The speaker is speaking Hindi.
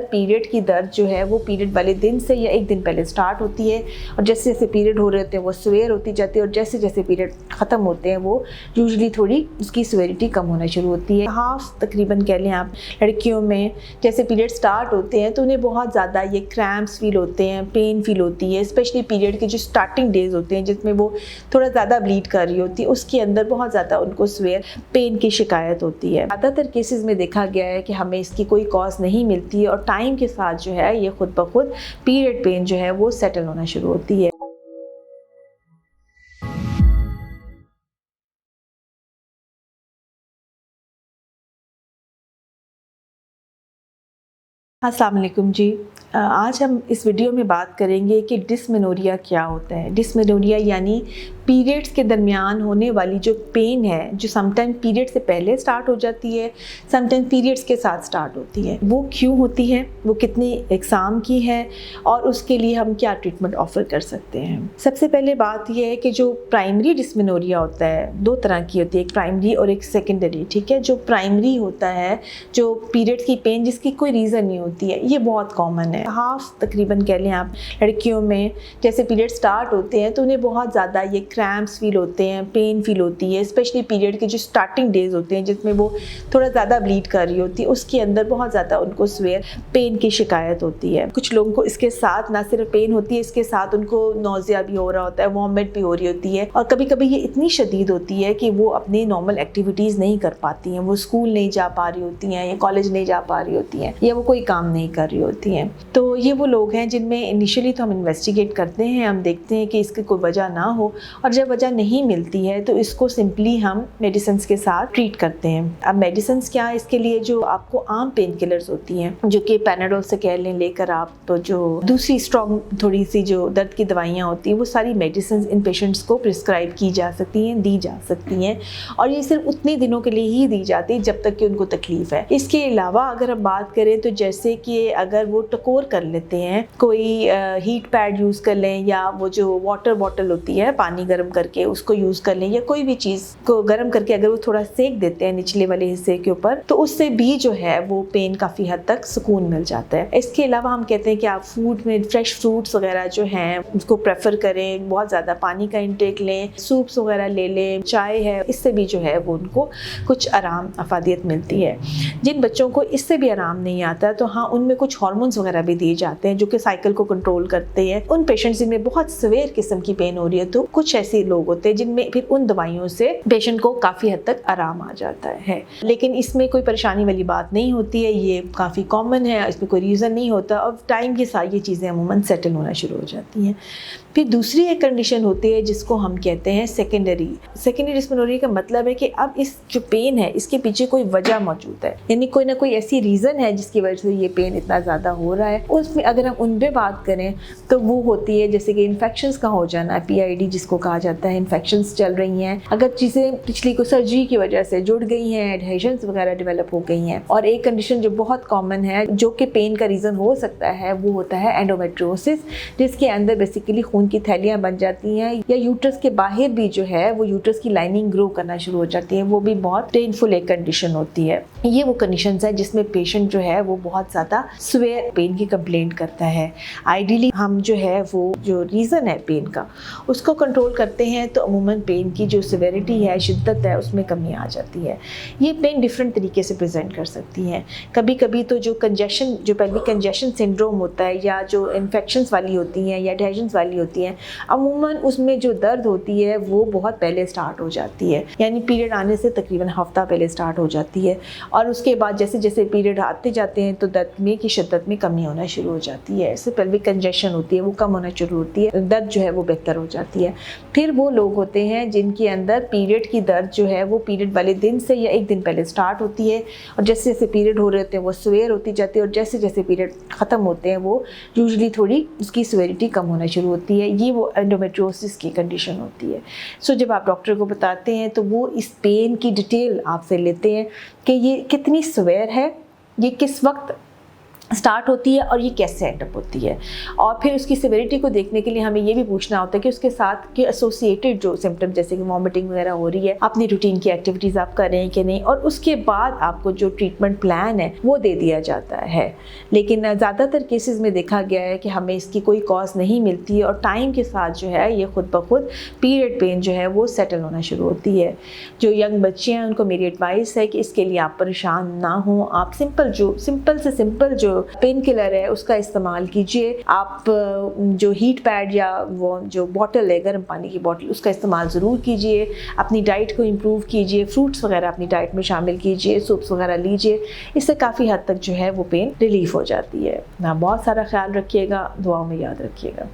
पीरियड की दर्द जो है वो पीरियड वाले दिन से या एक दिन पहले स्टार्ट होती है और जैसे जैसे पीरियड हो रहे होते हैं वो स्वेयर होती जाती है और जैसे जैसे पीरियड ख़त्म होते हैं वो यूजुअली थोड़ी उसकी स्वेरिटी कम होना शुरू होती है। हाफ तकरीबन कह लें आप लड़कियों में जैसे पीरियड स्टार्ट होते हैं तो उन्हें बहुत ज़्यादा ये क्रैम्प्स फील होते हैं, पेन फील होती है, स्पेशली पीरियड के जो स्टार्टिंग डेज होते हैं जिसमें वो थोड़ा ज़्यादा ब्लीड कर रही होती है, उसके अंदर बहुत ज़्यादा उनको स्वेयर पेन की शिकायत होती है। ज़्यादातर केसेस में देखा गया है कि हमें इसकी कोई कॉज नहीं मिलती है और टाइम के साथ जो है ये खुद ब खुद पीरियड पेन जो है वो सेटल होना शुरू होती है। अस्सलाम वालेकुम जी। आज हम इस वीडियो में बात करेंगे कि डिस्मेनोरिया क्या होता है। डिस्मेनोरिया यानी पीरियड्स के दरमियान होने वाली जो पेन है, जो समटाइम पीरियड से पहले स्टार्ट हो जाती है, समटाइम पीरियड्स के साथ स्टार्ट होती है, वो क्यों होती है, वो कितनी एग्ज़ाम की है और उसके लिए हम क्या ट्रीटमेंट ऑफ़र कर सकते हैं। सबसे पहले बात यह है कि जो प्राइमरी डिस्मेनोरिया होता है, दो तरह की होती है, एक प्राइमरी और एक सेकेंडरी। ठीक है, जो प्राइमरी होता है, जो पीरियड्स की पेन जिसकी कोई रीज़न नहीं होती है, ये बहुत कॉमन है। हाफ तकरीबन कह लें आप लड़कियों में जैसे पीरियड स्टार्ट होते हैं तो उन्हें बहुत ज़्यादा ये क्रैम्प्स फील होते हैं, पेन फील होती है, स्पेशली पीरियड के जो स्टार्टिंग डेज होते हैं जिसमें वो थोड़ा ज़्यादा ब्लीड कर रही होती है, उसके अंदर बहुत ज़्यादा उनको स्वेयर पेन की शिकायत होती है। कुछ लोगों को इसके साथ ना सिर्फ पेन होती है, इसके साथ उनको नौजिया भी हो रहा होता है, वॉमिट भी हो रही होती है और कभी कभी ये इतनी शदीद होती है कि वो अपनी नॉर्मल एक्टिविटीज़ नहीं कर पाती हैं, वो स्कूल नहीं जा पा रही होती हैं या कॉलेज नहीं जा पा रही होती हैं या वो कोई काम नहीं कर रही होती हैं। तो ये वो लोग हैं जिनमें इनिशियली तो हम इन्वेस्टिगेट करते हैं, हम देखते हैं कि इसकी कोई वजह ना हो और जब वजह नहीं मिलती है तो इसको सिंपली हम मेडिसिन के साथ ट्रीट करते हैं। अब मेडिसिन क्या, इसके लिए जो आपको आम पेन किलर्स होती हैं, जो कि पैनाडोल से कह लें लेकर आप तो जो दूसरी स्ट्रॉन्ग थोड़ी सी जो दर्द की दवाइयाँ होती हैं, वो सारी मेडिसिन इन पेशेंट्स को प्रिस्क्राइब की जा सकती हैं, दी जा सकती हैं और ये सिर्फ उतने दिनों के लिए ही दी जाती है जब तक कि उनको तकलीफ है। इसके अलावा अगर हम बात करें तो जैसे कि अगर वो टकोर कर लेते हैं, कोई हीट पैड यूज़ कर लें या वो जो वाटर बॉटल होती है पानी गर्म करके उसको यूज़ कर लें या कोई भी चीज़ को गर्म करके अगर वो थोड़ा सेक देते हैं निचले वाले हिस्से के ऊपर तो उससे भी जो है वो पेन काफ़ी हद तक सुकून मिल जाता है। इसके अलावा हम कहते हैं कि आप फूड में फ्रेश फ्रूट्स वगैरह जो हैं उसको प्रेफर करें, बहुत ज़्यादा पानी का इंटेक लें, सूप्स वगैरह ले लें, चाय है, इससे भी जो है वो उनको कुछ आराम अफादियत मिलती है। जिन बच्चों को इससे भी आराम नहीं आता तो हाँ, उनमें कुछ हार्मोन्स वगैरह भी दिए जाते हैं जो कि साइकिल को कंट्रोल करते हैं। उन पेशेंट्स जिनमें बहुत सीवियर किस्म की पेन हो रही है तो कुछ ऐसे लोग होते हैं जिनमें फिर उन दवाइयों से पेशेंट को काफ़ी हद तक आराम आ जाता है। लेकिन इसमें कोई परेशानी वाली बात नहीं होती है, ये काफ़ी कॉमन है, इसमें कोई रीज़न नहीं होता और टाइम के साथ ये चीज़ें अमूमन सेटल होना शुरू हो जाती हैं। फिर दूसरी एक कंडीशन होती है जिसको हम कहते हैं सेकेंडरी। सेकेंडरी डिस्मेनोरिया का मतलब है कि अब इस जो पेन है इसके पीछे कोई वजह मौजूद है, यानी कोई ना कोई ऐसी रीज़न है जिसकी वजह से ये पेन इतना ज़्यादा हो रहा है। उसमें अगर हम उन पे बात करें तो वो होती है जैसे कि इन्फेक्शंस का हो जाना, PID जिसको कहा जाता है, इन्फेक्शंस चल रही हैं, अगर चीज़ें पिछली को सर्जरी की वजह से जुड़ गई हैं, एडहेशंस वगैरह डेवलप हो गई हैं। और एक कंडीशन जो बहुत कॉमन है जो कि पेन का रीज़न हो सकता है वो होता है एंडोमेट्रियोसिस, जिसके अंदर बेसिकली खून की थैलियाँ बन जाती हैं या यूट्रस के बाहर भी जो है वो यूट्रस की लाइनिंग ग्रो करना शुरू हो जाती है। वो भी बहुत पेनफुल एक कंडीशन होती है। ये वो कंडीशंस है जिसमें पेशेंट जो है वो बहुत ज़्यादा स्वेयर पेन की कंप्लेंट करता है। आइडियली हम जो है वो जो रीज़न है पेन का उसको कंट्रोल करते हैं तो अमूमन पेन की जो सिवियरिटी है, शिद्दत है, उसमें कमी आ जाती है। ये पेन डिफरेंट तरीके से प्रेजेंट कर सकती हैं। कभी कभी तो जो कंजेशन, जो पेल्विक कंजेशन सिंड्रोम होता है या जो इन्फेक्शंस वाली होती हैं या एडहेशंस वाली होती हैं, अमूमन उसमें जो दर्द होती है वो बहुत पहले स्टार्ट हो जाती है, यानी पीरियड आने से तकरीबन हफ्ता पहले स्टार्ट हो जाती है और उसके बाद जैसे जैसे पीरियड आते जाते हैं तो दर्द में की शिद्दत में कमी होना शुरू हो जाती है। इससे पेल्विक कंजेशन होती है वो कम होना शुरू होती है, दर्द जो है वो बेहतर हो जाती है। फिर वो लोग होते हैं जिनके अंदर पीरियड की दर्द जो है वो पीरियड वाले दिन से या एक दिन पहले स्टार्ट होती है और जैसे जैसे पीरियड हो रहे होते हैं वो स्वेयर होती जाती है और जैसे जैसे पीरियड ख़त्म होते हैं वो यूजुअली थोड़ी उसकी स्वेरिटी कम होना शुरू होती है। ये वो एंडोमेट्रियोसिस की कंडीशन होती है। सो जब आप डॉक्टर को बताते हैं तो वो इस पेन की डिटेल आपसे लेते हैं कि ये कितनी स्वेयर है, ये किस वक्त स्टार्ट होती है और ये कैसे एंडअप होती है, और फिर उसकी सिविरिटी को देखने के लिए हमें ये भी पूछना होता है कि उसके साथ के एसोसिएटेड जो सिम्टम्स जैसे कि वॉमिटिंग वगैरह हो रही है, अपनी रूटीन की एक्टिविटीज़ आप कर रहे हैं कि नहीं, और उसके बाद आपको जो ट्रीटमेंट प्लान है वो दे दिया जाता है। लेकिन ज़्यादातर केसेस में देखा गया है कि हमें इसकी कोई कॉज नहीं मिलती है और टाइम के साथ जो है ये खुद ब खुद पीरियड पेन जो है वो सेटल होना शुरू होती है। जो यंग बच्चे हैं उनको मेरी एडवाइस है कि इसके लिए आप परेशान ना हो, आप सिंपल से सिंपल जो पेन किलर है उसका इस्तेमाल कीजिए। आप जो हीट पैड या वो जो बॉटल है गर्म पानी की बॉटल उसका इस्तेमाल ज़रूर कीजिए। अपनी डाइट को इम्प्रूव कीजिए, फ्रूट्स वगैरह अपनी डाइट में शामिल कीजिए, सूप्स वगैरह लीजिए, इससे काफ़ी हद तक जो है वो पेन रिलीफ हो जाती है। ना बहुत सारा ख्याल रखिएगा, दुआओं में याद रखिएगा।